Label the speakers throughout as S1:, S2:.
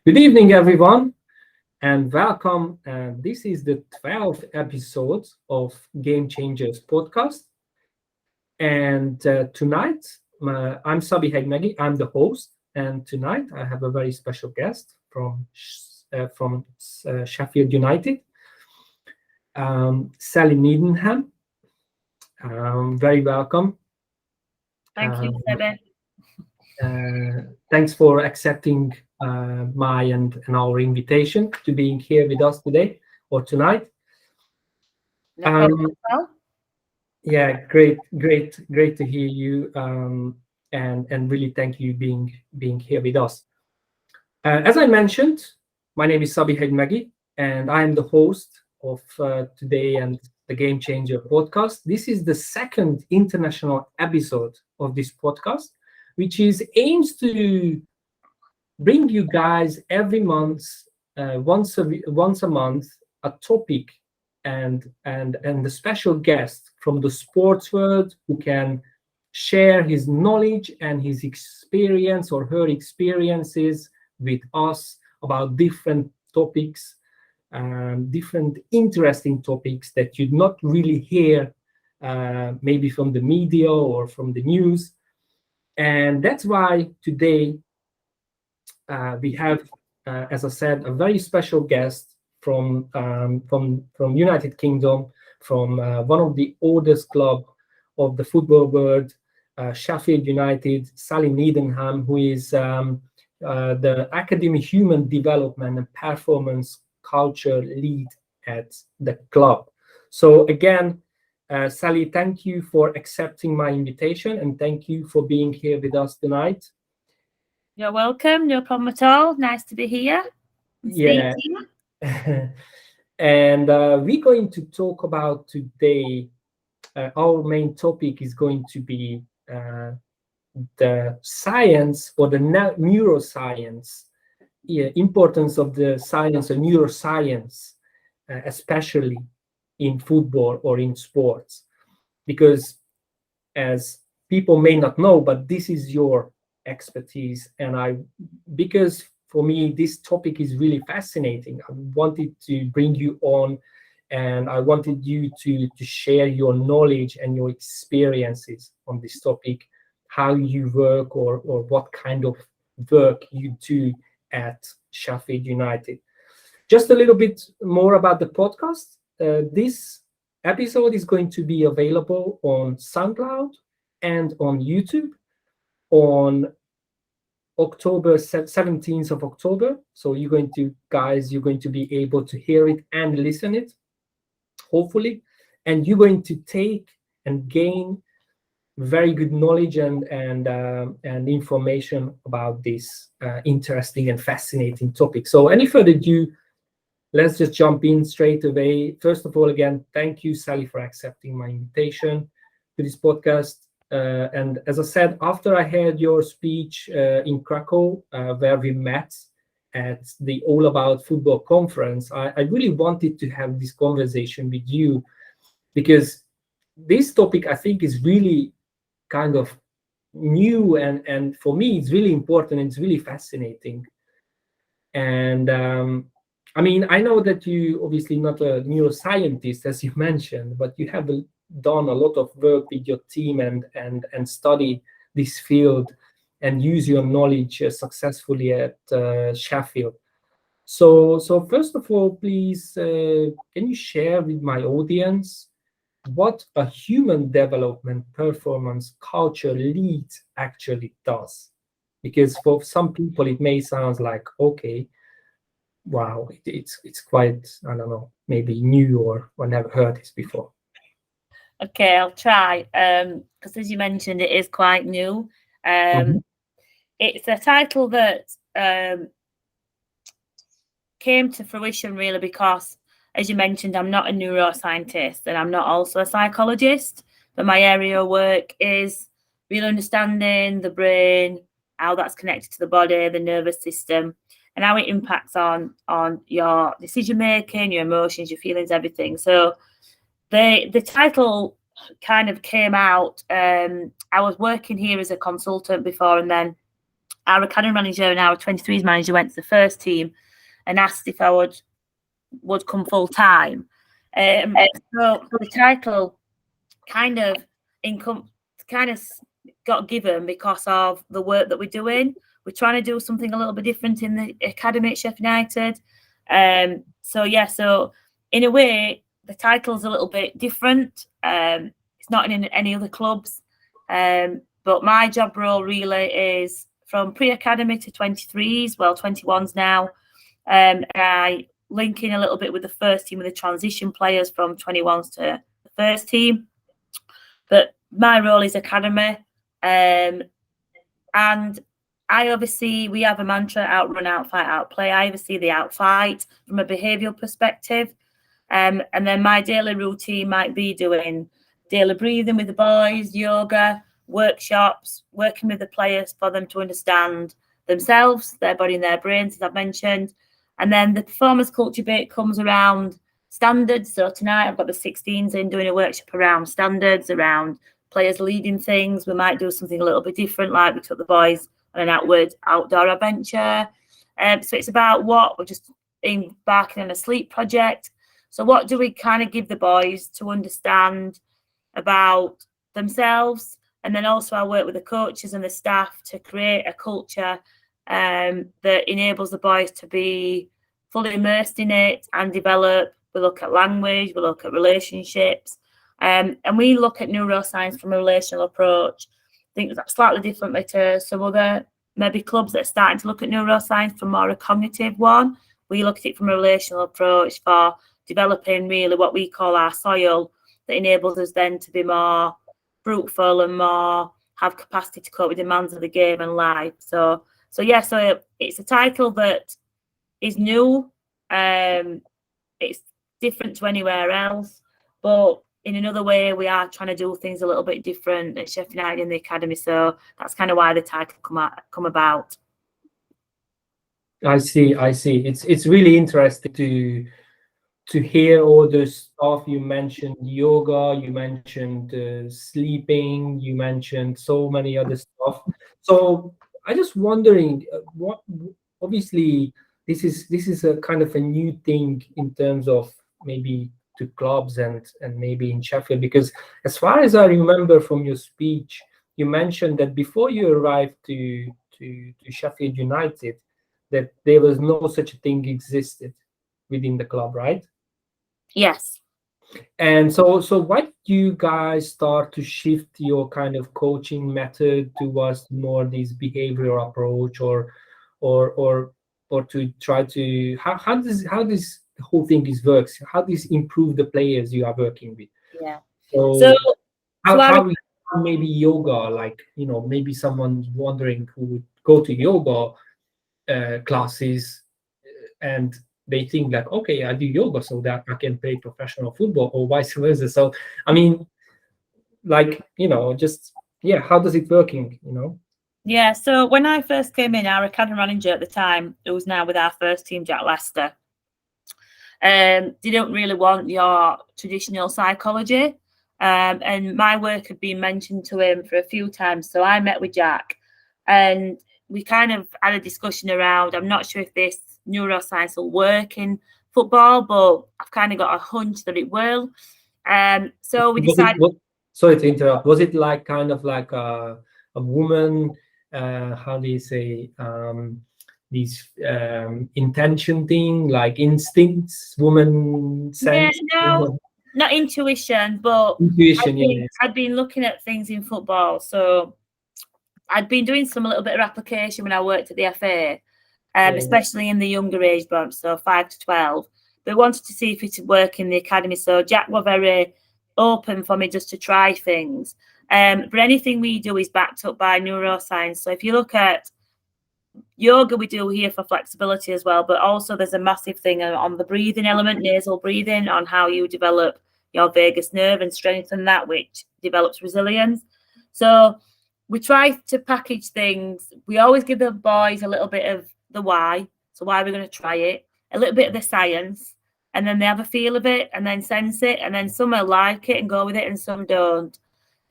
S1: Good evening, everyone, and welcome. This is the 12th episode of Gamechangers Podcast. And tonight, I'm Sabi Hegymegi. I'm the host. And tonight, I have a very special guest from Sheffield United, Sally Needham. Very welcome.
S2: Thank you, Sabi.
S1: Thanks for accepting my and our invitation to being here with us today or tonight.
S2: No problem at all.
S1: Yeah, great to hear you, and really thank you being here with us. As I mentioned, my name is Sabi Hegymegi, and I am the host of today and the Game Changer podcast. This is the second international episode of this podcast, which aims to bring you guys every month, once a month, a topic and a special guest from the sports world who can share his knowledge and his experience or her experiences with us about different topics, different interesting topics that you'd not really hear maybe from the media or from the news. And that's why today we have, as I said, a very special guest from United Kingdom, from one of the oldest club of the football world, Sheffield United, Sally Needham, who is the Academy Human Development and Performance Culture Lead at the club. So again, Sally, thank you for accepting my invitation and thank you for being here with us tonight.
S2: You're welcome. No problem at all. Nice to be here.
S1: Yeah. And we're going to talk about today, our main topic is going to be the science or the neuroscience, importance of the science and neuroscience, especially in football or in sports. Because as people may not know, but this is your expertise, and because for me this topic is really fascinating. I wanted to bring you on, and I wanted you to share your knowledge and your experiences on this topic, how you work or what kind of work you do at Sheffield United. Just a little bit more about the podcast. This episode is going to be available on SoundCloud and on YouTube on October 17th of October. So you're going to be able to hear it and listen it, hopefully, and you're going to take and gain very good knowledge and information about this interesting and fascinating topic. So any further ado, let's just jump in straight away. First of all, again, thank you, Sally, for accepting my invitation to this podcast. And as I said, after I heard your speech in Krakow, where we met at the All About Football conference, I really wanted to have this conversation with you, because this topic, I think, is really kind of new, and for me, it's really important and it's really fascinating. And I mean, I know that you obviously not a neuroscientist, as you mentioned, but you have done a lot of work with your team and study this field and use your knowledge successfully at Sheffield. So first of all, please, can you share with my audience what a human development performance culture lead actually does? Because for some people it may sound like, okay, wow, it's quite, I don't know, maybe new or I never heard this before.
S2: Okay, I'll try. Because as you mentioned, it is quite new. It's a title that came to fruition really because, as you mentioned, I'm not a neuroscientist and I'm not also a psychologist, but my area of work is really understanding the brain, how that's connected to the body, the nervous system, and how it impacts on your decision making, your emotions, your feelings, everything. So the title kind of came out. I was working here as a consultant before, and then our academy manager and our 23s manager went to the first team and asked if I would come full time. So the title kind of got given because of the work that we're doing. We're trying to do something a little bit different in the academy at Sheffield United. So in a way, the title's a little bit different. It's not in any other clubs. But my job role really is from pre-academy to 23s, well, 21s now. And I link in a little bit with the first team, with the transition players from 21s to the first team. But my role is academy. And I oversee, we have a mantra, outrun, outfight, outplay. I oversee the outfight from a behavioural perspective. And then my daily routine might be doing daily breathing with the boys, yoga, workshops, working with the players for them to understand themselves, their body and their brains, as I've mentioned. And then the performance culture bit comes around standards. So tonight I've got the 16s in doing a workshop around standards, around players leading things. We might do something a little bit different, like we took the boys on an outdoor adventure. So it's about what we're just embarking on a sleep project. So what do we kind of give the boys to understand about themselves? And then also I work with the coaches and the staff to create a culture that enables the boys to be fully immersed in it and develop. We look at language, we look at relationships, and we look at neuroscience from a relational approach. I think that's slightly differently to some other maybe clubs that are starting to look at neuroscience from more a cognitive one. We look at it from a relational approach for developing really what we call our soil that enables us then to be more fruitful and more have capacity to cope with demands of the game and life. So it's a title that is new. It's different to anywhere else, but in another way, we are trying to do things a little bit different at Sheffield United in the academy. So that's kind of why the title come about.
S1: I see. It's really interesting to hear all the stuff you mentioned. Yoga, you mentioned sleeping, you mentioned so many other stuff. So I just wondering, what obviously this is a kind of a new thing in terms of maybe to clubs and maybe in Sheffield, because as far as I remember from your speech, you mentioned that before you arrived to Sheffield United, that there was no such a thing existed within the club, right?
S2: Yes.
S1: And so why did you guys start to shift your kind of coaching method towards more this behavioral approach, or to try to how does the whole thing works? How does improve the players you are working with?
S2: Yeah.
S1: So how maybe yoga, like, maybe someone's wondering who would go to yoga classes and they think like, okay, I do yoga so that I can play professional football, or vice versa. So I mean, like, how does it working?
S2: Yeah, so when I first came in, our academy manager at the time, who was now with our first team, Jack Lester, didn't really want your traditional psychology. And my work had been mentioned to him for a few times. So I met with Jack and we kind of had a discussion around, I'm not sure if this neuroscience will work in football, but I've kind of got a hunch that it will. So we decided...
S1: Sorry to interrupt. Was it like kind of like a woman, how do you say, these intention thing, like instincts, woman sense?
S2: Yeah, no, not intuition, but
S1: intuition.
S2: I'd been looking at things in football. So I'd been doing a little bit of application when I worked at the FA, especially in the younger age bunch, so 5 to 12. But wanted to see if it would work in the academy. So Jack was very open for me just to try things. But anything we do is backed up by neuroscience. So if you look at yoga, we do here for flexibility as well, but also there's a massive thing on the breathing element, nasal breathing, on how you develop your vagus nerve and strengthen that, which develops resilience. So we try to package things. We always give the boys a little bit of the why. So why we're going to try it, a little bit of the science, and then they have a feel of it and then sense it. And then some will like it and go with it and some don't.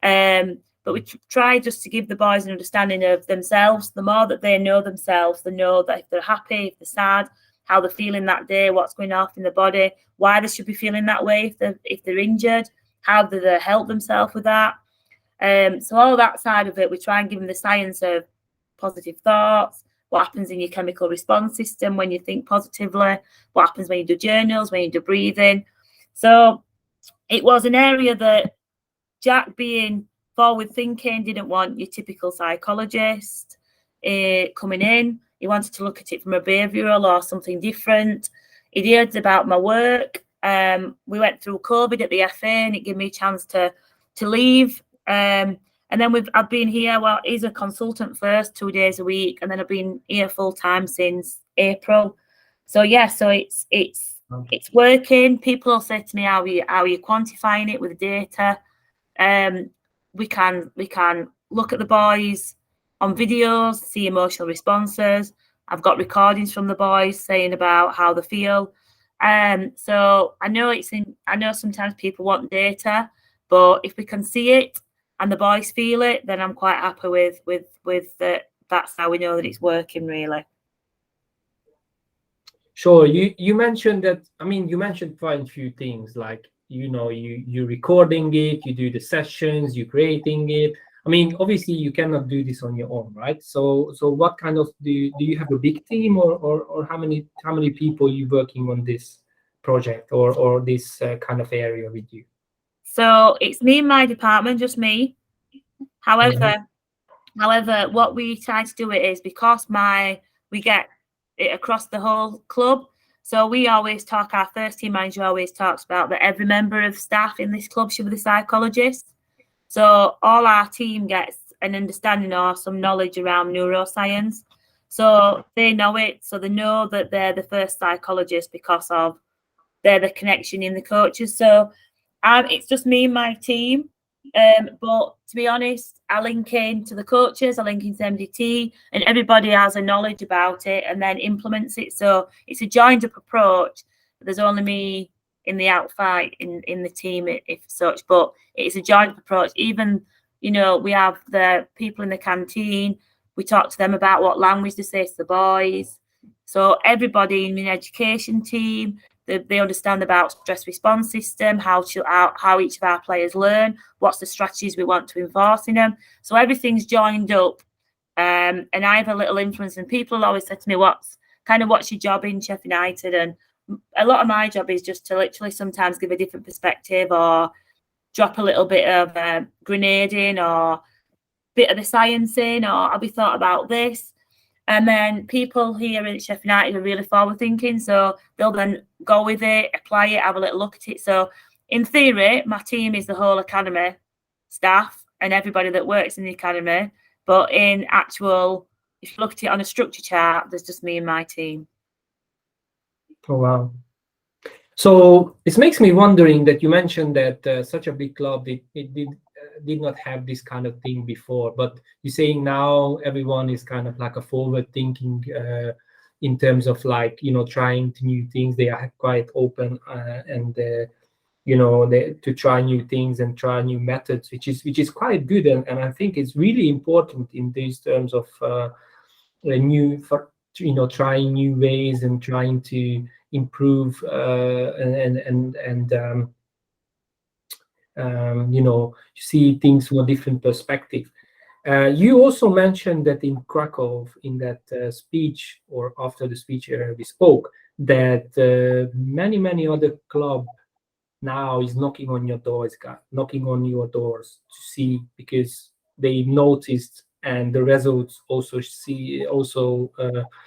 S2: But but we try just to give the boys an understanding of themselves. The more that they know themselves, they know that if they're happy, if they're sad, how they're feeling that day, what's going on in the body, why they should be feeling that way if they're injured, how do they help themselves with that. So all that side of it, we try and give them the science of positive thoughts, what happens in your chemical response system when you think positively, what happens when you do journals, when you do breathing. So it was an area that Jack, being forward thinking, didn't want your typical psychologist coming in. He wanted to look at it from a behavioural or something different. He heard about my work. We went through COVID at the FA, and it gave me a chance to leave. And then I've been here. Well, he's a consultant first, 2 days a week, and then I've been here full time since April. So yeah, so it's working. People say to me, how are you quantifying it with data? We can look at the boys on videos, see emotional responses. I've got recordings from the boys saying about how they feel. So I know sometimes people want data, but if we can see it and the boys feel it, then I'm quite happy with that. That's how we know that it's working, really.
S1: Sure. You mentioned that. I mean, you mentioned quite a few things, like you're recording it, you do the sessions, you're creating it. I mean, obviously you cannot do this on your own, right? So what kind of do you have a big team, or how many people you working on this project or this kind of area with you?
S2: So it's me and my department, just me. However, what we try to do it is because we get it across the whole club. So we always talk, our first team manager always talks about that every member of staff in this club should be the psychologist. So all our team gets an understanding or some knowledge around neuroscience. So they know it. So they know that they're the first psychologist because of they're the connection in the coaches. So it's just me and my team. But to be honest, I link in to the coaches, I link into MDT, and everybody has a knowledge about it and then implements it. So it's a joined up approach. There's only me in the outfight in the team, if such, but it's a joint up approach. Even, we have the people in the canteen, we talk to them about what language to say to the boys. So everybody in the education team, they understand about stress response system, how each of our players learn, what's the strategies we want to enforce in them. So everything's joined up, and I have a little influence. And people always say to me, what's your job in Sheffield United? And a lot of my job is just to literally sometimes give a different perspective or drop a little bit of grenade in or bit of the science in, or I'll be thought about this. And then people here at Sheffield United are really forward thinking, so they'll then go with it, apply it, have a little look at it. So in theory, my team is the whole academy staff and everybody that works in the academy. But in actual, if you look at it on a structure chart, there's just me and my team.
S1: Oh, wow. So this makes me wondering that you mentioned that such a big club, it did not have this kind of thing before, but you're saying now everyone is kind of like a forward thinking in terms of trying new things. They are quite open and to try new things and try new methods, which is quite good, and I think it's really important in these terms of trying new ways and trying to improve see things from a different perspective. You also mentioned that in Krakow, in that speech, or after the speech we spoke, that many other clubs now is knocking on your doors to see, because they noticed, and the results also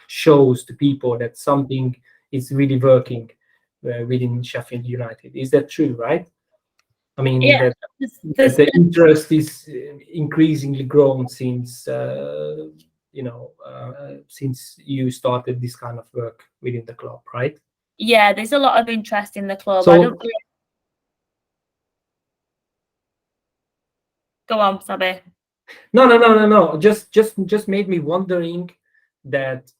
S1: shows to people that something is really working within Sheffield United. Is that true, right? I mean,
S2: yeah,
S1: that the interest is increasingly grown since since you started this kind of work within the club, right?
S2: Yeah, there's a lot of interest in the club.
S1: So,
S2: go on, Sabi.
S1: No. Just made me wondering that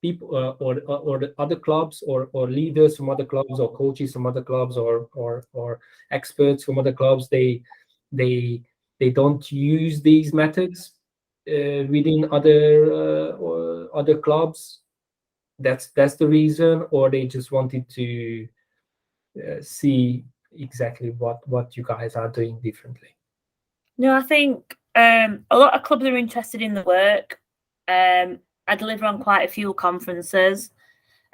S1: people or the other clubs or leaders from other clubs or coaches from other clubs or experts from other clubs, they they don't use these methods within other clubs. That's the reason, or they just wanted to see exactly what you guys are doing differently.
S2: No, I think a lot of clubs are interested in the work. I deliver on quite a few conferences.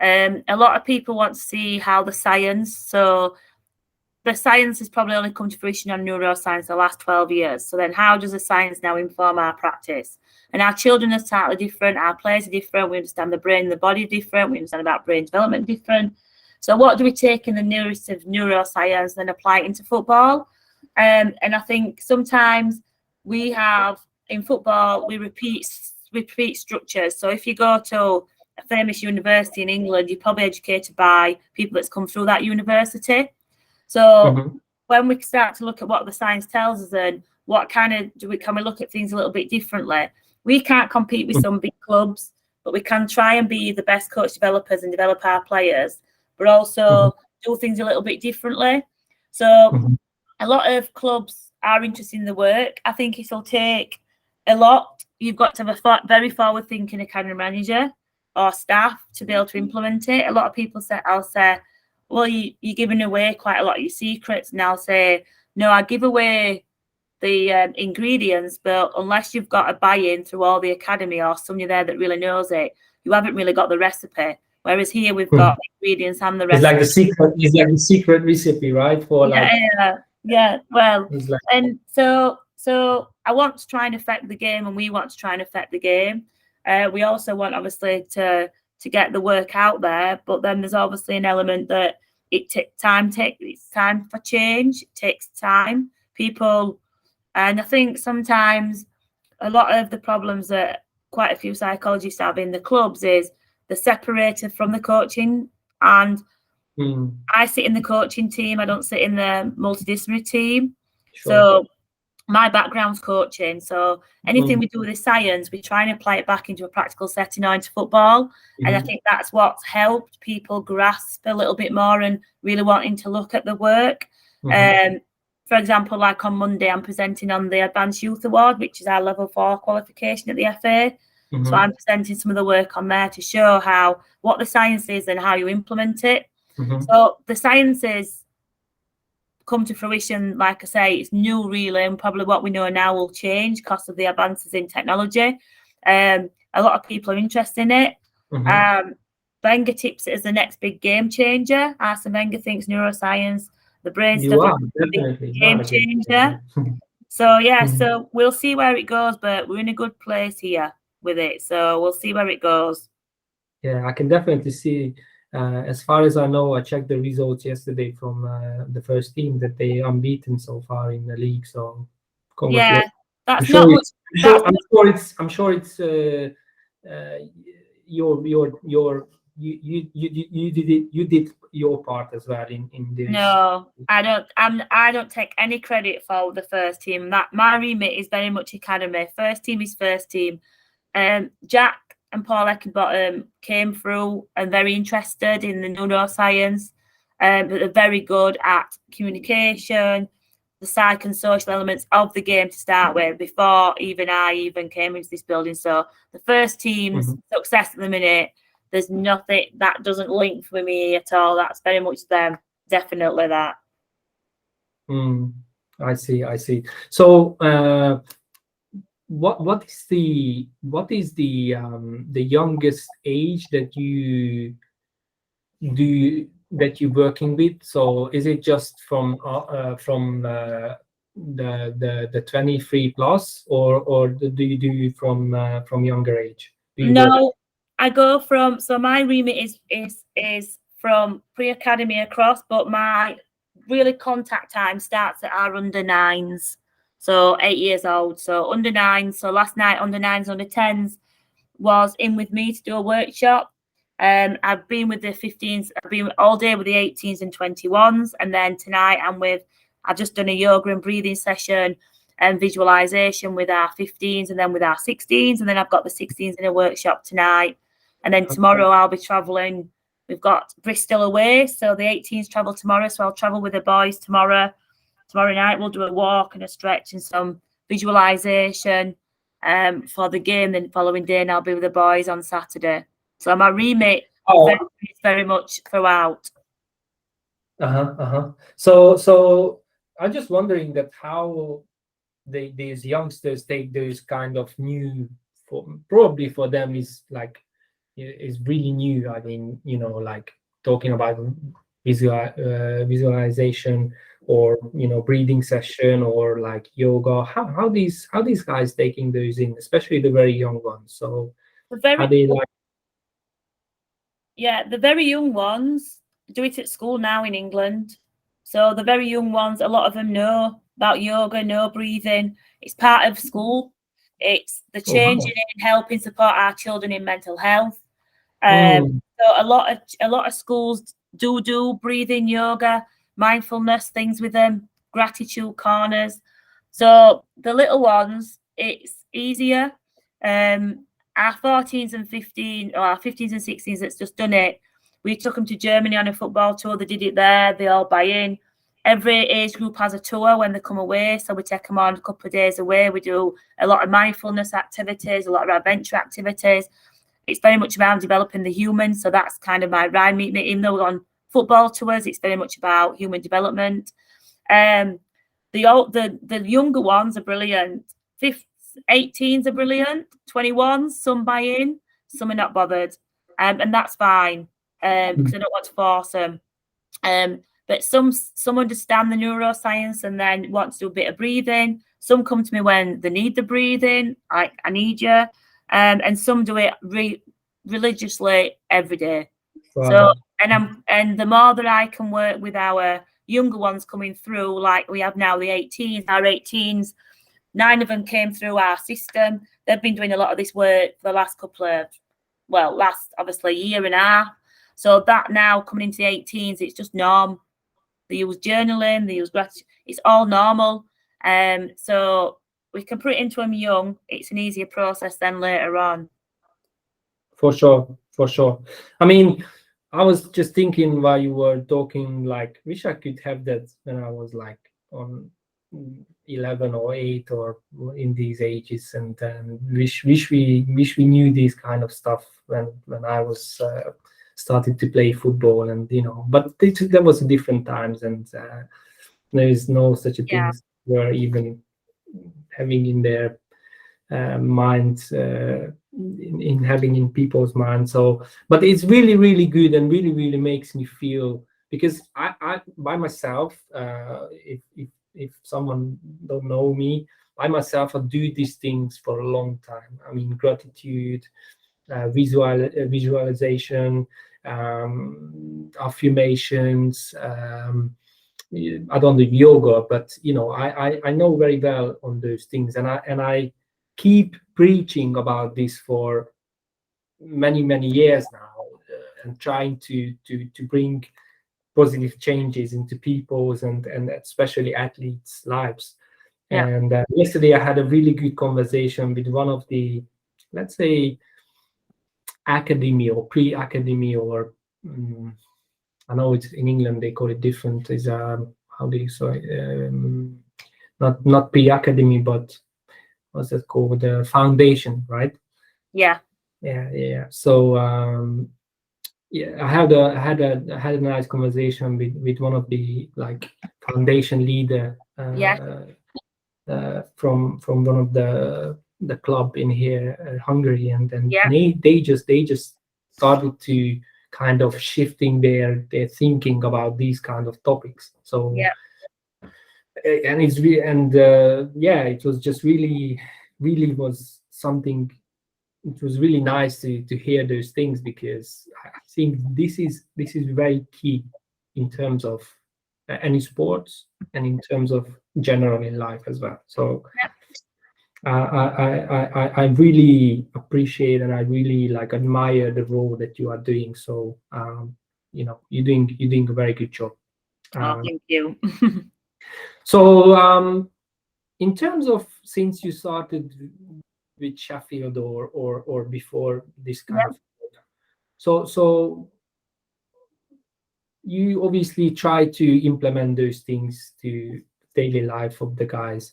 S2: A lot of people want to see how the science has probably only come to fruition on neuroscience the last 12 years. So then how does the science now inform our practice? And our children are slightly different. Our players are different. We understand the brain and the body different. We understand about brain development different. So what do we take in the nearest of neuroscience and apply it into football? And I think sometimes we have, in football, we repeat structures. So if you go to a famous university in England, you're probably educated by people that's come through that university. So when we start to look at what the science tells us and what kind of can we look at things a little bit differently? We can't compete with some big clubs, but we can try and be the best coach developers and develop our players, but also do things a little bit differently. So a lot of clubs are interested in the work. I think it'll take a lot. You've got to have a very forward-thinking academy manager or staff to be able to implement it. A lot of people I'll say, well, you're giving away quite a lot of your secrets. And I'll say, no, I give away the ingredients, but unless you've got a buy-in through all the academy or somebody there that really knows it, you haven't really got the recipe. Whereas here we've got the ingredients and the recipe.
S1: It's like the secret recipe, right? For
S2: yeah. Well, and so I want to try and affect the game, and we want to try and affect the game. We also want, obviously, to get the work out there, but then there's obviously an element that it's time for change. It takes time. People, and I think sometimes a lot of the problems that quite a few psychologists have in the clubs is they're separated from the coaching. And I sit in the coaching team. I don't sit in the multidisciplinary team. Sure. So my background's coaching. So anything we do with the science, we try and apply it back into a practical setting or into football. And I think that's what's helped people grasp a little bit more and really wanting to look at the work. For example, like on Monday, I'm presenting on the Advanced Youth Award, which is our level 4 qualification at the FA. So I'm presenting some of the work on there to show what the science is and how you implement it. So the sciences come to fruition, like I say, it's new really, and probably what we know now will change because of the advances in technology. A lot of people are interested in it. Wenger tips it as the next big game changer. Arsene Wenger thinks neuroscience, the brain's definitely a game changer. So so we'll see where it goes, but we're in a good place here with it. So we'll see where it goes.
S1: Yeah, I can definitely see. As far as I know, I checked the results yesterday from the first team that they unbeaten so far in the league. So
S2: yeah, that's
S1: I'm sure it's you did your part as well in this.
S2: No, I don't take any credit for the first team. That my remit is very much academy. First team is first team. Jack and Paul Eckenbottom came through and very interested in the neuroscience, but they're very good at communication, the psych and social elements of the game to start with, before I came into this building. So the first team's success at the minute, there's nothing that doesn't link with me at all. That's very much them, definitely that.
S1: I see. So what is the youngest age that you're working with? So is it just from the 23 plus, or do you do from younger age?
S2: No, I go from, so my remit is from pre-academy across, but my really contact time starts at our under 9s. So 8 years old. So under 9s. So last night, under 9s, under 10s was in with me to do a workshop. I've been with the 15s. I've been all day with the 18s and 21s. And then tonight I've just done a yoga and breathing session and visualization with our 15s and then with our 16s. And then I've got the 16s in a workshop tonight. And then tomorrow I'll be traveling. We've got Bristol away. So the 18s travel tomorrow. So I'll travel with the boys tomorrow tomorrow night we'll do a walk and a stretch and some visualization for the game. Then the following day, and I'll be with the boys on Saturday. So my remit is very much throughout.
S1: So I'm just wondering that how these youngsters take those kind of new, probably for them is really new. I mean, like talking about visualization or breathing session or like yoga. How these guys taking those in, especially the very young ones. So how they like?
S2: Yeah, the very young ones do it at school now in England. So the very young ones, a lot of them know about yoga, know breathing. It's part of school. It's the changing in helping support our children in mental health. So a lot of schools do breathing, yoga, mindfulness things with them, gratitude corners. So the little ones, it's easier. Our 14s and 15, or our 15s and 16s that's just done it, we took them to Germany on a football tour. They did it there. They all buy in. Every age group has a tour when they come away. So we take them on a couple of days away. We do a lot of mindfulness activities, a lot of adventure activities. It's very much about developing the human. So that's kind of my rhyme. Even though we're on football tours, it's very much about human development. The younger ones are brilliant. 18s are brilliant. 21s, some buy in, some are not bothered. And that's fine because I don't want to force them. But some understand the neuroscience and then want to do a bit of breathing. Some come to me when they need the breathing. I need you. And some do it religiously every day. Wow. So and the more that I can work with our younger ones coming through, like we have now the 18s, our 18s, 9 of them came through our system. They've been doing a lot of this work for the last last obviously year and a half. So that now coming into the 18s, it's just norm. They use journaling, they use gratitude. It's all normal. So we can put it into them young. It's an easier process than later on.
S1: For sure. I mean, I was just thinking while you were talking, like, wish I could have that when I was like on 11 or 8 or in these ages, and wish we knew this kind of stuff when I was started to play football, and but there was different times, and there is no such a thing were even having in their minds, in having in people's minds. So but it's really, really good and really, really makes me feel, because I by myself, if someone don't know me, I myself, I do these things for a long time. I mean, gratitude, visualization, affirmations. I don't do yoga, but I know very well on those things, and I keep preaching about this for many years now, and trying to bring positive changes into people's and especially athletes' lives. Yeah. And yesterday I had a really good conversation with one of the, let's say, academy or pre-academy, or I know it's in England they call it different. Is how do you say? Not pre-academy, but what's that called? The foundation, right?
S2: Yeah.
S1: So I had a nice conversation with one of the like foundation leader from one of the club in here, Hungary, and then they just started to kind of shifting their thinking about these kind of topics. So and it's really, and it was just really was something. It was really nice to hear those things, because I think this is very key in terms of any sports and in terms of general in life as well. So I really appreciate and I really admire the role that you are doing. So you're doing a very good job.
S2: Thank you.
S1: So in terms of, since you started with Sheffield or before this kind of, so you obviously try to implement those things to daily life of the guys.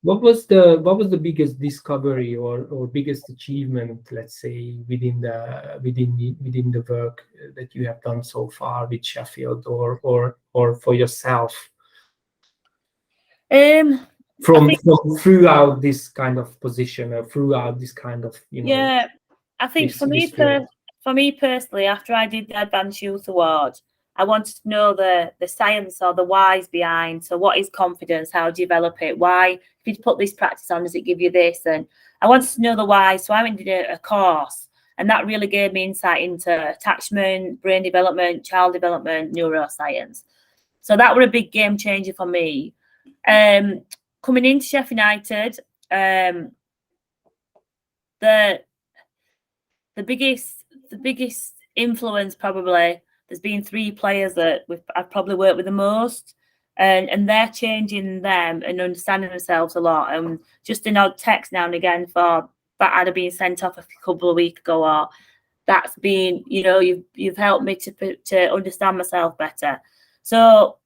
S1: What was the biggest discovery or biggest achievement, let's say, within the work that you have done so far with Sheffield, or for yourself from throughout this kind of position, or throughout this kind of
S2: I think for me personally, after I did the Advanced Youth Award, I wanted to know the science or the whys behind. So what is confidence? How do you develop it? Why, if you put this practice on, does it give you this? And I wanted to know the why. So I went and did a course, and that really gave me insight into attachment, brain development, child development, neuroscience. So that were a big game changer for me. Coming into Sheffield United, the biggest influence probably, there's been 3 players that I've probably worked with the most, and they're changing them and understanding themselves a lot. And just an odd text now and again for that I'd have been sent off a couple of weeks ago, or that's been, you've helped me to understand myself better. So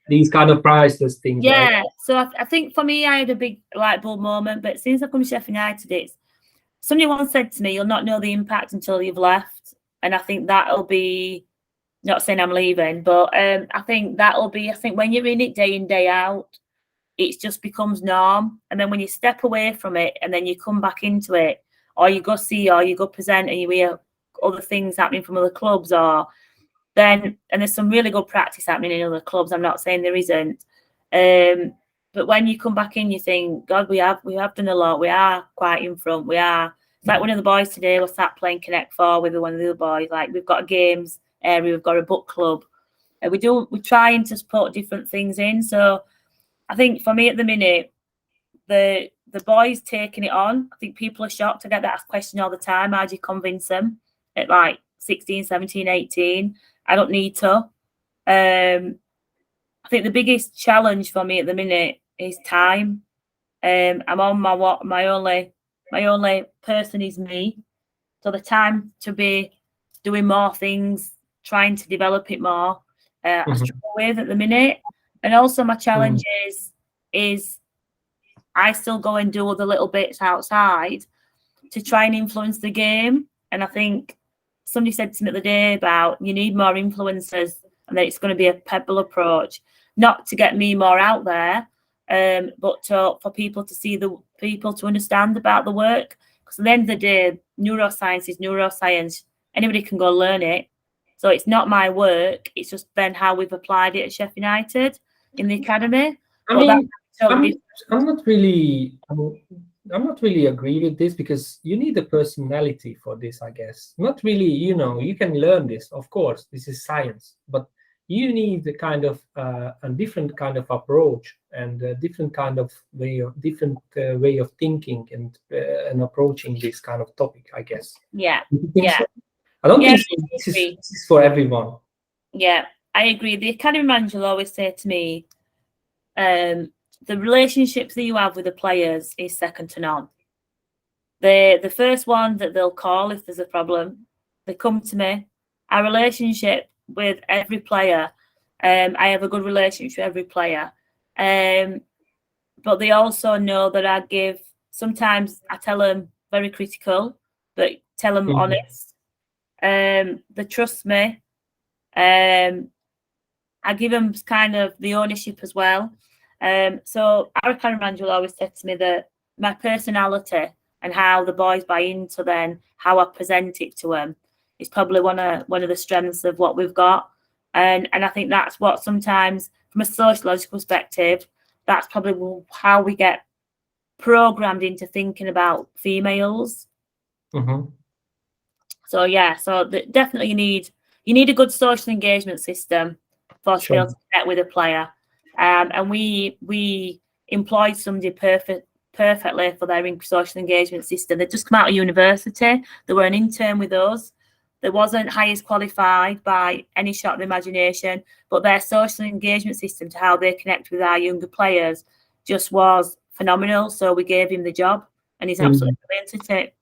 S1: these kind of priceless things.
S2: Yeah.
S1: Right?
S2: So I think for me, I had a big light bulb moment. But since I've come to Sheffield United, somebody once said to me, "You'll not know the impact until you've left." And I think that'll be, not saying I'm leaving, but I think when you're in it day in, day out, it just becomes norm. And then when you step away from it and then you come back into it, or you go see, or you go present and you hear other things happening from other clubs, and there's some really good practice happening in other clubs. I'm not saying there isn't. But when you come back in, you think, God, we have done a lot. We are quite in front. It's like one of the boys today was sat playing Connect 4 with one of the other boys. Like, we've got a games area, we've got a book club. And we're trying to support different things in. So I think for me at the minute, the boys taking it on, I think people are shocked. I get that question all the time. How do you convince them at like 16, 17, 18? I don't need to. I think the biggest challenge for me at the minute is time. I'm on my only person is me. So the time to be doing more things, trying to develop it more, I struggle with at the minute. And also my challenge is I still go and do other little bits outside to try and influence the game. And I think somebody said to me the other day about you need more influencers, and that it's going to be a pebble approach, not to get me more out there, but for people to see to understand about the work. Because at the end of the day, neuroscience is neuroscience. Anybody can go learn it. So it's not my work. It's just then how we've applied it at Sheffield United in the academy.
S1: I'm not really agree with this, because you need a personality for this, I guess. Not really, you can learn this, of course. This is science, but you need the kind of a different kind of approach and a different kind of way of thinking and approaching this kind of topic, I guess.
S2: Yeah.
S1: So? I don't think this is for everyone.
S2: Yeah, I agree. The academy manager will always say to me, the relationships that you have with the players is second to none. The first one that they'll call if there's a problem, they come to me. Our relationship with every player, I have a good relationship with every player. But they also know that sometimes I tell them very critical, but tell them honest. They trust me. I give them kind of the ownership as well. So our academy manager will always say to me that my personality and how the boys buy into then how I present it to them is probably one of the strengths of what we've got. And I think that's what sometimes, from a sociological perspective, that's probably how we get programmed into thinking about females. So definitely you need a good social engagement system for to be able to connect with a player. And we employed somebody perfectly for their social engagement system. They just come out of university. They were an intern with us. They wasn't highest qualified by any shot of the imagination, but their social engagement system to how they connect with our younger players just was phenomenal. So we gave him the job, and he's absolutely brilliant at it.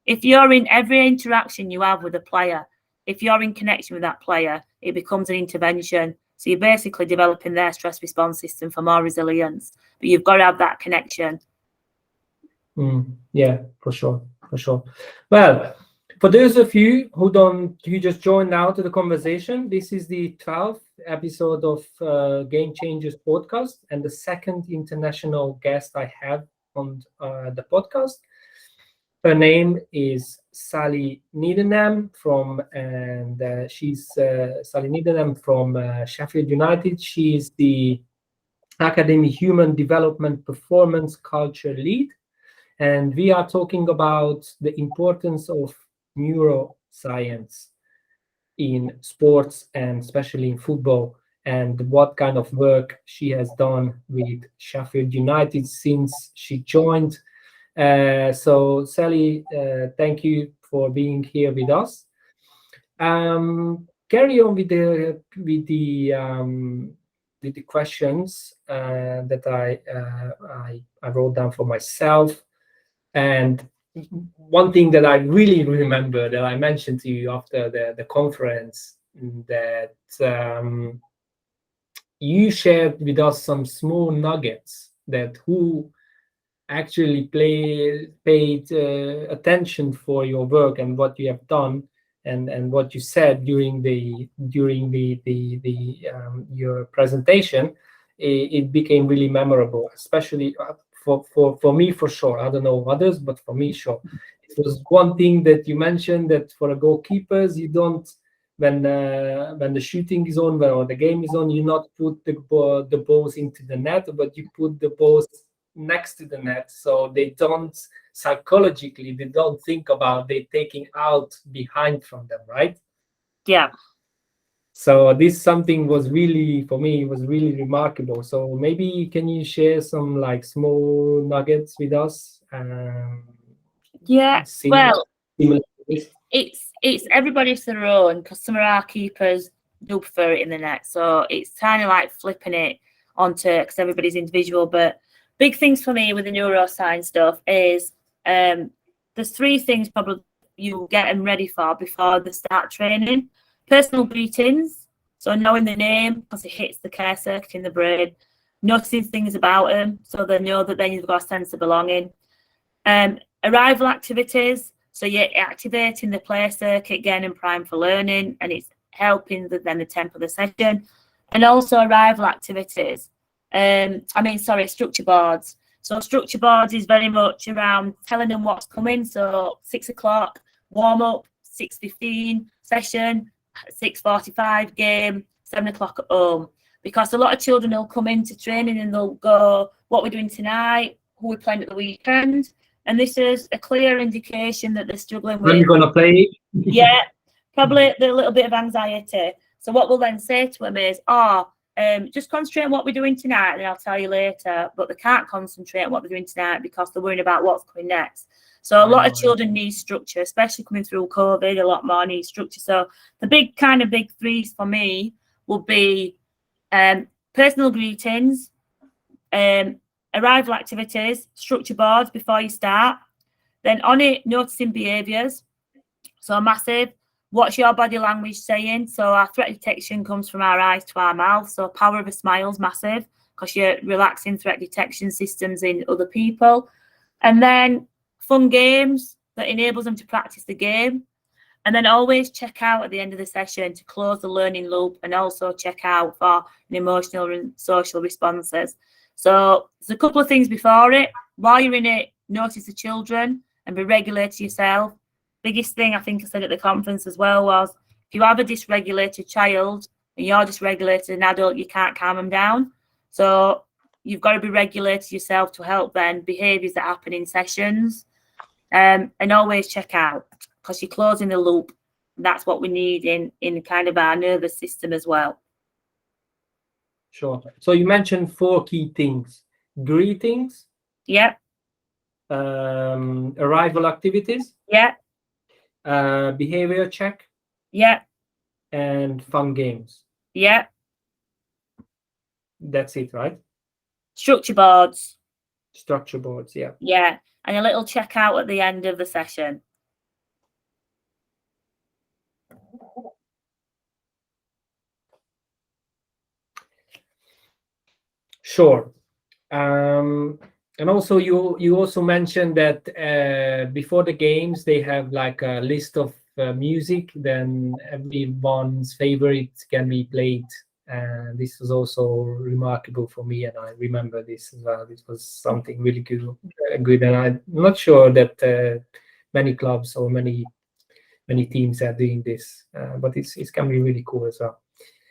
S2: If you're in every interaction you have with a player, if you're in connection with that player, it becomes an intervention. So you're basically developing their stress response system for more resilience. But you've got to have that connection.
S1: Yeah, for sure. Well, for those of you who just joined now to the conversation, this is the 12th episode of Gamechangers Podcast, and the second international guest I have on the podcast. Her name is Sally Needham she's Sally Needham from Sheffield United. She is the Academy Human Development Performance Culture Lead. And we are talking about the importance of neuroscience in sports and especially in football, and what kind of work she has done with Sheffield United since she joined. So Sally, thank you for being here with us. Carry on with the questions that I wrote down for myself. And one thing that I really remember that I mentioned to you after the conference, that you shared with us some small nuggets that who actually paid attention for your work and what you have done, and what you said during your presentation. It became really memorable, especially for me, for sure. I don't know others, but for me, sure. It was one thing that you mentioned, that for a goalkeepers, you don't, when the shooting is on, or the game is on, you not put the balls into the net, but you put the balls next to the net, so they don't psychologically, they don't think about they taking out behind from them, right?
S2: Yeah.
S1: So this something was really, for me, was really remarkable. So maybe can you share some like small nuggets with us?
S2: Yeah. Well,
S1: similar
S2: it's everybody's their own, because some of our keepers do prefer it in the net. So it's kind of like flipping it onto, because everybody's individual. But big things for me with the neuroscience stuff is there's three things probably you'll get them ready for before they start training. Personal greetings, so knowing the name because it hits the care circuit in the brain, noticing things about them so they know that then you've got a sense of belonging. Arrival activities, so you're activating the play circuit again and prime for learning, and it's helping the tempo of the session. And also arrival activities, structure boards. So structure boards is very much around telling them what's coming. So 6 o'clock, warm up, 6:15 session, 6:45 game, 7 o'clock at home. Because a lot of children will come into training and they'll go, what we're doing tonight, who we're playing at the weekend. And this is a clear indication that they're struggling with.
S1: When you're going to play?
S2: Yeah, probably a little bit of anxiety. So what we'll then say to them is, just concentrate on what we're doing tonight and I'll tell you later. But they can't concentrate on what they're doing tonight because they're worrying about what's coming next. So a lot of children need structure, especially coming through COVID. A lot more need structure. So the big threes for me will be personal greetings, arrival activities, structure boards before you start. Then on it, noticing behaviours. So massive. What's your body language saying? So our threat detection comes from our eyes to our mouth. So power of a smile is massive because you're relaxing threat detection systems in other people. And then fun games that enables them to practice the game. And then always check out at the end of the session to close the learning loop, and also check out for an emotional and social responses. So there's a couple of things before it. While you're in it, notice the children and be regulated yourself. Biggest thing I think I said at the conference as well was, if you have a dysregulated child and you're dysregulated an adult, you can't calm them down. So you've got to be regulated yourself to help then behaviours that happen in sessions. And always check out, because you're closing the loop. That's what we need in kind of our nervous system as well.
S1: Sure. So you mentioned 4 key things: greetings,
S2: Yep.
S1: Arrival activities,
S2: Yep.
S1: Behavior check,
S2: Yep.
S1: and fun games.
S2: Yep.
S1: That's it, right?
S2: Structure boards.
S1: Structure boards, yeah.
S2: Yeah. And a little check out at the end of the session.
S1: Sure. And also you also mentioned that before the games they have like a list of music, then everyone's favorite can be played. And this was also remarkable for me, and I remember this as well. This was something really good, and I'm not sure that many clubs or many teams are doing this, but it can be really cool as well.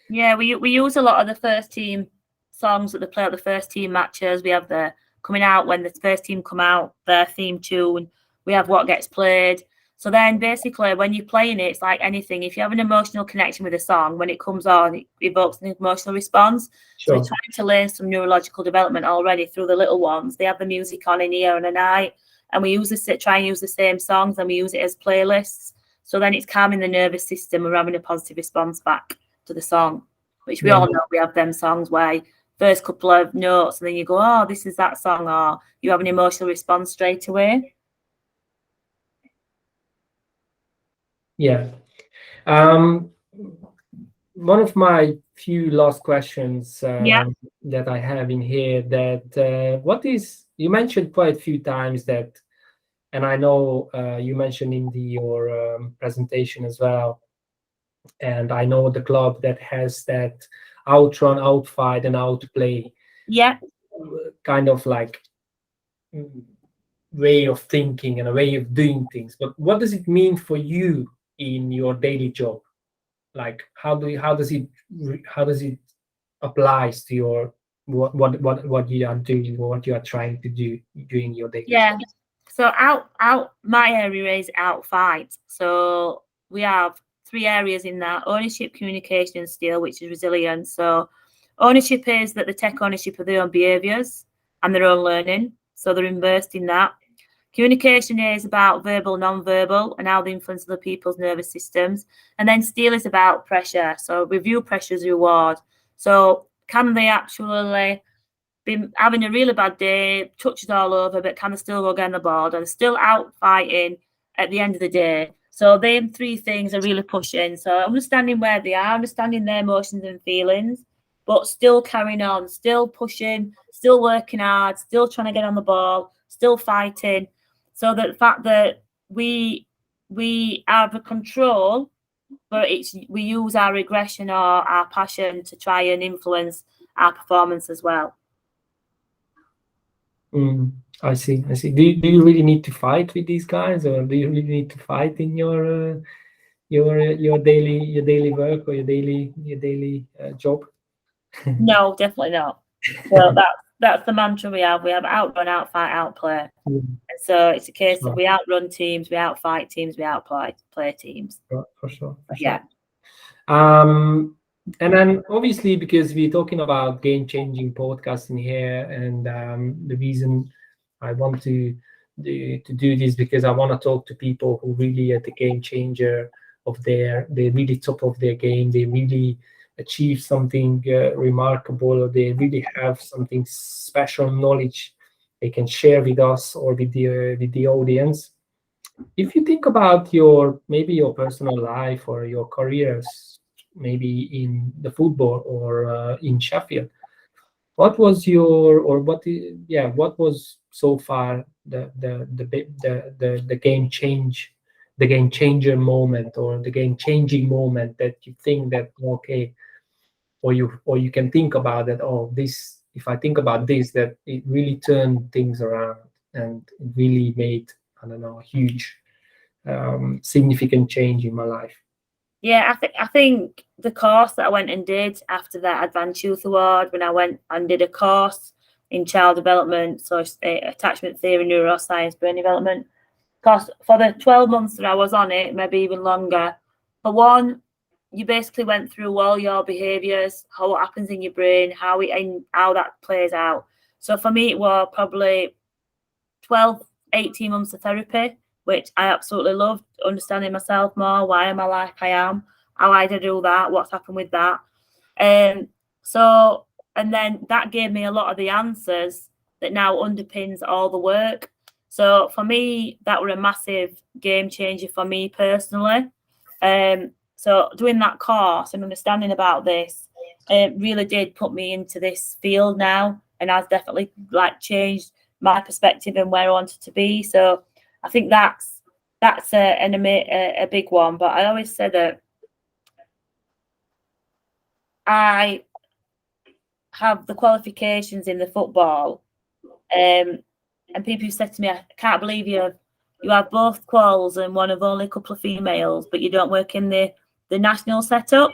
S2: Yeah, we use a lot of the first team songs that they play at the first team matches. We have the coming out when the first team come out, their theme tune. We have what gets played. So then basically when you're playing it, it's like anything. If you have an emotional connection with a song, when it comes on, it evokes an emotional response.
S1: Sure.
S2: So we're trying to learn some neurological development already through the little ones. They have the music on in here and a night, and we try and use the same songs, and we use it as playlists. So then it's calming the nervous system. We're having a positive response back to the song, which we all know. We have them songs where first couple of notes and then you go, oh, this is that song, or you have an emotional response straight away.
S1: Yeah. One of my few last questions that I have in here, that you mentioned quite a few times that, and I know you mentioned in your presentation as well, and I know the club that has that outrun, outfight, and outplay.
S2: Yeah.
S1: Kind of like way of thinking and a way of doing things. But what does it mean for you in your daily job? Like how does it applies to your what you are doing, or what you are trying to do during your daily job?
S2: So out my area is outfight. So we have 3 areas in that: ownership, communication, and steel, which is resilience. So ownership is that they take ownership of their own behaviours and their own learning. So they're immersed in that. Communication is about verbal, non-verbal, and how they influence other people's nervous systems. And then steel is about pressure. So review pressure as a reward. So can they actually be having a really bad day, touches all over, but can they still go get on the board? Are they still out fighting at the end of the day? So them 3 things are really pushing. So understanding where they are, understanding their emotions and feelings, but still carrying on, still pushing, still working hard, still trying to get on the ball, still fighting. So that the fact that we have a control, but we use our aggression or our passion to try and influence our performance as well.
S1: I see. Do you really need to fight with these guys, or do you really need to fight in your daily work or your daily job?
S2: No, definitely not. So that's the mantra we have. We have outrun, outfight, outplay. And so it's a case that we outrun teams, we outfight teams, we outplay teams.
S1: For sure.
S2: Yeah.
S1: And then obviously, because we're talking about game-changing podcast in here, and the reason I want to do this, because I want to talk to people who really are the game changer of they're really top of their game. They really achieve something remarkable, or they really have something special knowledge they can share with us or with the audience. If you think about maybe your personal life or your careers, maybe in the football or in Sheffield, what was so far the game changer moment, or the game changing moment that you think that or you can think about that, this, if I think about this, that it really turned things around and it really made, I don't know, a huge significant change in my life.
S2: Yeah, I think the course that I went and did after that Advanced Youth Award, when I went and did a course in child development, so attachment theory, neuroscience, brain development, because for the 12 months that I was on it, maybe even longer, for one, you basically went through all your behaviours, what happens in your brain, how that plays out. So for me, it was probably 12, 18 months of therapy, which I absolutely loved, understanding myself more. Why am I like I am? How I do that? What's happened with that? And then that gave me a lot of the answers that now underpins all the work. So for me, that were a massive game changer for me personally. So doing that course and understanding about this, it really did put me into this field now and has definitely like changed my perspective and where I wanted to be. So I think that's a big one. But I always say that I have the qualifications in the football, and people said to me, I can't believe you have both quals and one of only a couple of females, but you don't work in the national setup.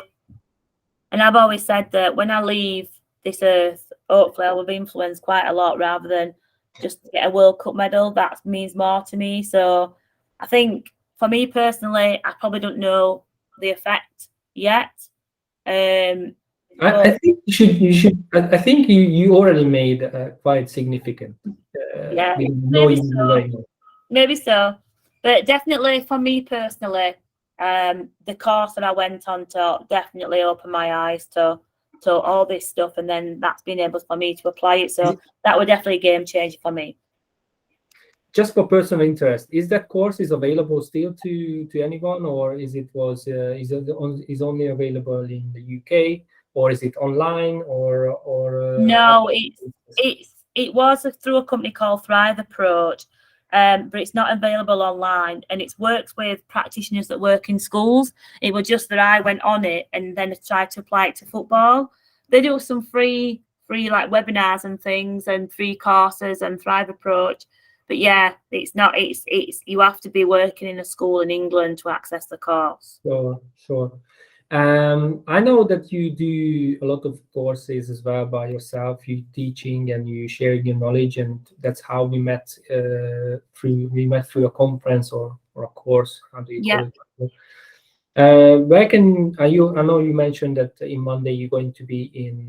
S2: And I've always said that when I leave this earth, hopefully I will be influenced quite a lot rather than just get a World Cup medal. That means more to me. So I think for me personally, I probably don't know the effect yet.
S1: I think you should. I think you already made quite significant.
S2: Yeah, maybe so. But definitely for me personally, the course that I went on to definitely opened my eyes to all this stuff, and then that's been able for me to apply it. So that was definitely a game changer for me.
S1: Just for personal interest, is that course available still to anyone, or is only available in the UK, or is it online, or
S2: no, it was through a company called Thrive Approach, but it's not available online, and it works with practitioners that work in schools. It was just that I went on it and then tried to apply it to football. They do some free like webinars and things, and free courses and Thrive Approach. But yeah, it's not. It's you have to be working in a school in England to access the course.
S1: Sure. I know that you do a lot of courses as well by yourself. You teaching and you sharing your knowledge, and that's how we met. Through a conference or a course. How do you call it? Where are you? I know you mentioned that in Monday you're going to be in.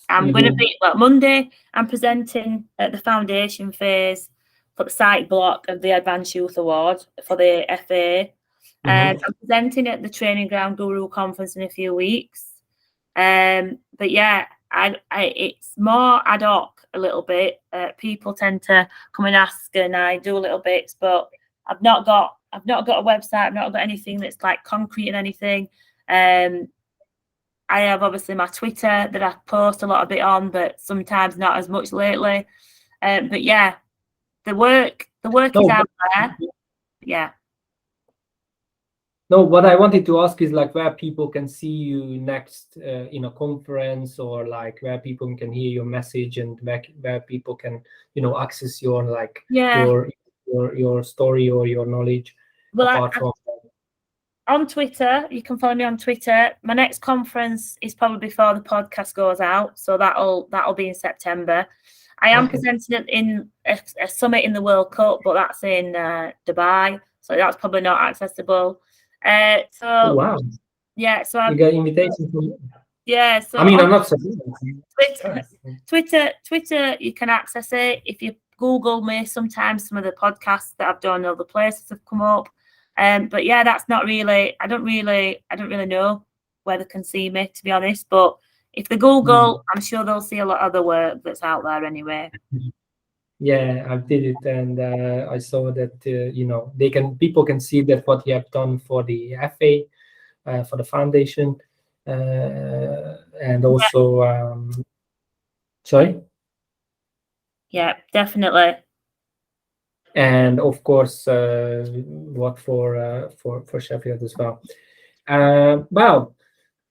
S2: I'm going to be Monday. I'm presenting at the foundation phase for the site block of the Advanced Youth Award for the FA. I'm presenting at the Training Ground Guru Conference in a few weeks. But yeah, it's more ad hoc a little bit. People tend to come and ask, and I do little bits, but I've not got a website. I've not got anything that's like concrete and anything. I have obviously my Twitter that I post a lot of it on, but sometimes not as much lately. But yeah, the work is out there. Yeah.
S1: No, what I wanted to ask is like where people can see you next in a conference, or like where people can hear your message, and where people can access your like your story or your knowledge.
S2: Well, on Twitter, you can follow me on Twitter. My next conference is probably before the podcast goes out, so that'll be in September. I am presenting in a summit in the World Cup, but that's in Dubai, so that's probably not accessible.
S1: Wow.
S2: Yeah, so
S1: you got invitation from.
S2: Yeah, so
S1: I mean, I'm not
S2: Twitter, you can access it if you Google me. Sometimes some of the podcasts that I've done, other places have come up. But yeah, that's not really. I don't really know where they can see me, to be honest. But if they Google, I'm sure they'll see a lot of the work that's out there anyway.
S1: Yeah, I did it, and I saw that people can see that what you have done for the FA, for the foundation, and also. Sorry.
S2: Yeah, definitely.
S1: And of course, what for Sheffield as well. Well,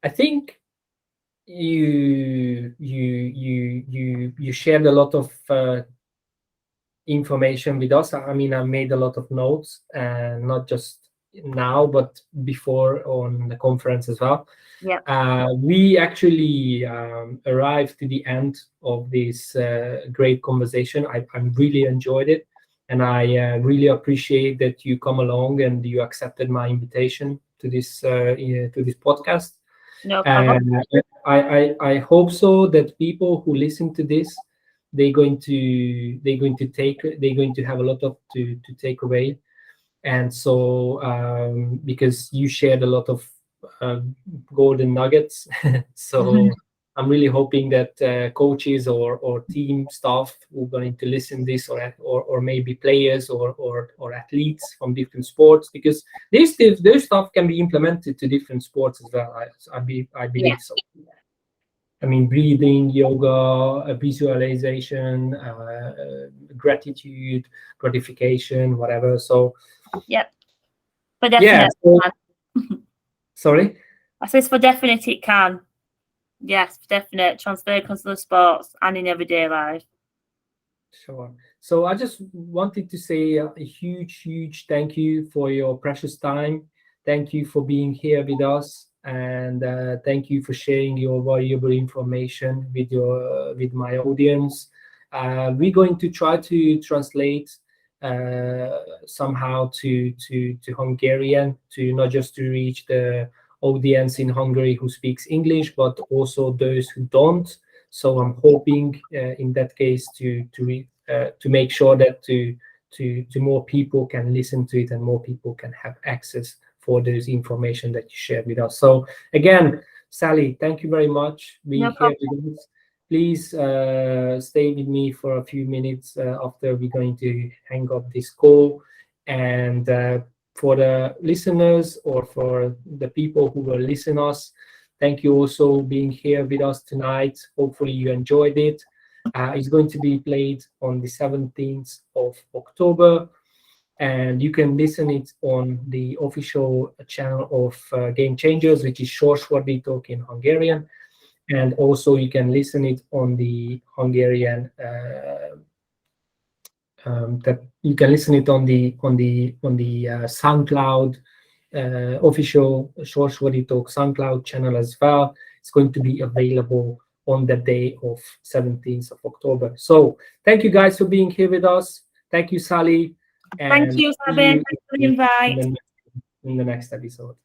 S1: I think you shared a lot of information with us. I mean, I made a lot of notes, and not just now, but before on the conference as well.
S2: Yeah.
S1: We actually arrived to the end of this great conversation. I really enjoyed it. And I really appreciate that you come along and you accepted my invitation to this podcast.
S2: No problem.
S1: I hope so that people who listen to this, they're going to have a lot of to take away. And so because you shared a lot of golden nuggets, so. I'm really hoping that coaches or team staff who are going to listen to this, or maybe players or athletes from different sports, because their stuff can be implemented to different sports as well. I believe so. I mean, breathing, yoga, visualization, gratitude, gratification, whatever. So,
S2: Yep. For definite.
S1: so, sorry?
S2: I suppose for definite it can. Yes, for definite. Transfer consular sports and in everyday life.
S1: Sure. So I just wanted to say a huge thank you for your precious time. Thank you for being here with us, and thank you for sharing your valuable information with my audience. We're going to try to translate somehow to Hungarian, to not just to reach the audience in Hungary who speaks English, but also those who don't. So I'm hoping in that case to make sure that to more people can listen to it and more people can have access for those information that you shared with us. So again, Sally, thank you very much being here with us. Please stay with me for a few minutes after we're going to hang up this call. And for the listeners or for the people who will listen us, thank you also being here with us tonight. Hopefully you enjoyed it. It's going to be played on the 17th of October, and you can listen it on the official channel of Gamechangers, which is Sorsfordítók in Hungarian, and also you can listen it on the Hungarian. That you can listen it on the SoundCloud official Sorsfordítók SoundCloud channel as well. It's going to be available on the day of 17th of October. So thank you guys for being here with us. Thank you, Sally.
S2: Thank you, Sabi. Thanks for the invite.
S1: In the next episode.